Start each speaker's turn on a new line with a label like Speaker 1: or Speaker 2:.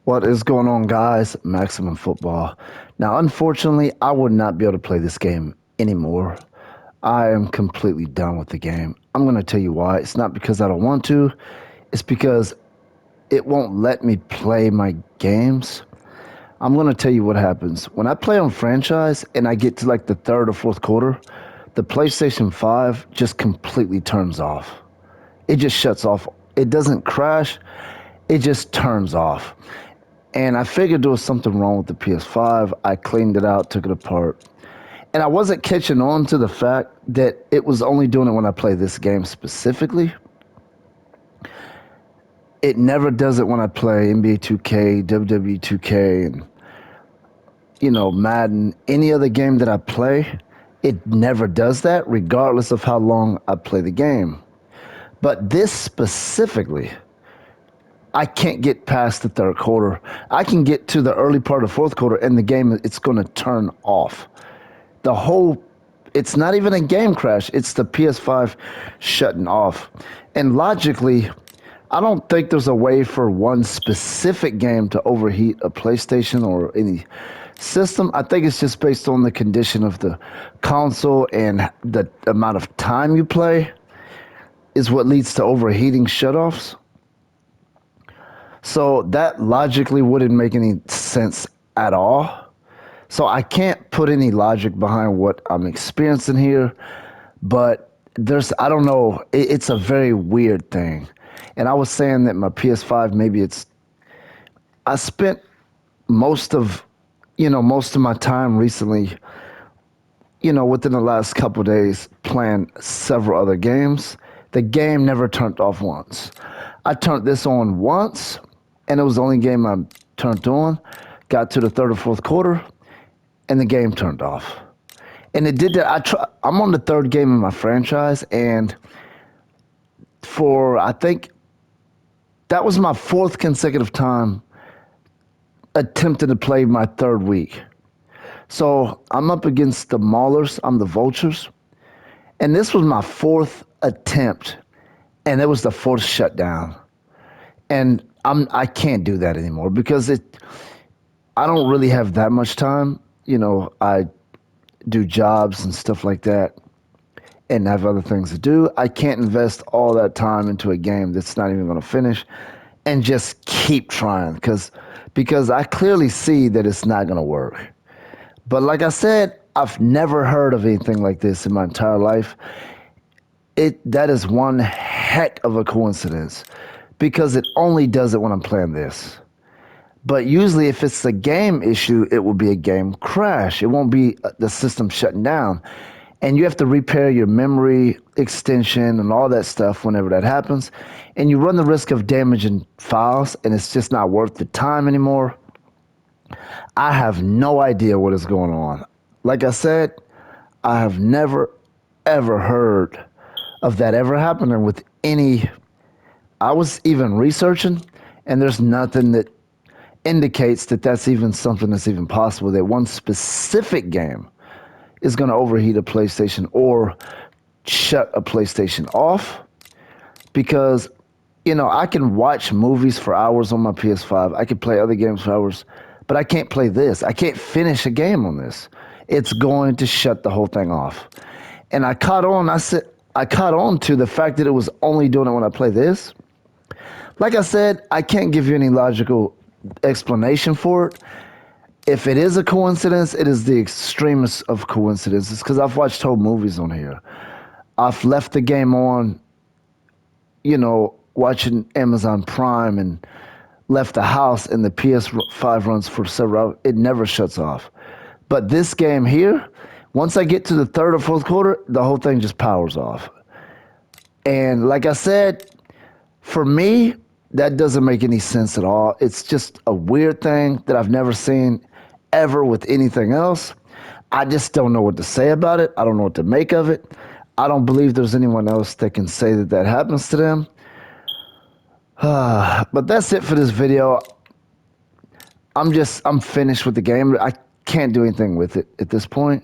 Speaker 1: What is going on, guys? Maximum Football. Now, unfortunately, I would not be able to play this game anymore. I am completely done with the game. I'm going to tell you why. It's not because I don't want to, it's because it won't let me play my games. I'm going to tell you what happens. When I play on franchise and I get to like the third or fourth quarter, the PlayStation 5 just completely turns off. It just shuts off. It doesn't crash, it just turns off. And I figured there was something wrong with the PS5. I cleaned it out, took it apart. And I wasn't catching on to the fact that it was only doing it when I play this game specifically. It never does it when I play NBA 2K, WWE 2K, and, Madden. Any other game that I play, it never does that, regardless of how long I play the game. But this specifically, I can't get past the third quarter. I can get to the early part of the fourth quarter and the game, it's going to turn off. It's not even a game crash. It's the PS5 shutting off. And logically, I don't think there's a way for one specific game to overheat a PlayStation or any system. I think it's just based on the condition of the console and the amount of time you play is what leads to overheating shutoffs. So that logically wouldn't make any sense at all. So I can't put any logic behind what I'm experiencing here, but I don't know, it's a very weird thing. And I was saying that my PS5, I spent most of, most of my time recently, within the last couple of days playing several other games. The game never turned off once. I turned this on once, and it was the only game I turned on. Got to the third or fourth quarter, and the game turned off. And it did that. I'm on the third game in my franchise, and I think that was my fourth consecutive time attempting to play my third week. So I'm up against the Maulers, I'm the Vultures, and this was my fourth attempt, and it was the fourth shutdown. And I can't do that anymore because I don't really have that much time. I do jobs and stuff like that and have other things to do. I can't invest all that time into a game that's not even going to finish and just keep trying because I clearly see that it's not going to work. But like I said, I've never heard of anything like this in my entire life. That is one heck of a coincidence because it only does it when I'm playing this. But usually if it's a game issue, it will be a game crash. It won't be the system shutting down. And you have to repair your memory extension and all that stuff whenever that happens. And you run the risk of damaging files, and it's just not worth the time anymore. I have no idea what is going on. Like I said, I have never, ever heard of that ever happening with any. I was even researching, and there's nothing that indicates that that's even something that's even possible, that one specific game is going to overheat a PlayStation or shut a PlayStation off. Because, I can watch movies for hours on my PS5. I can play other games for hours, but I can't play this. I can't finish a game on this. It's going to shut the whole thing off. And I caught on to the fact that it was only doing it when I play this. Like I said, I can't give you any logical explanation for it. If it is a coincidence, it is the extremest of coincidences because I've watched whole movies on here. I've left the game on, watching Amazon Prime and left the house and the PS5 runs for several hours. It never shuts off. But this game here, once I get to the third or fourth quarter, the whole thing just powers off. And like I said, for me, that doesn't make any sense at all. It's just a weird thing that I've never seen ever with anything else. I just don't know what to say about it. I don't know what to make of it. I don't believe there's anyone else that can say that that happens to them. But that's it for this video. I'm finished with the game. I can't do anything with it at this point.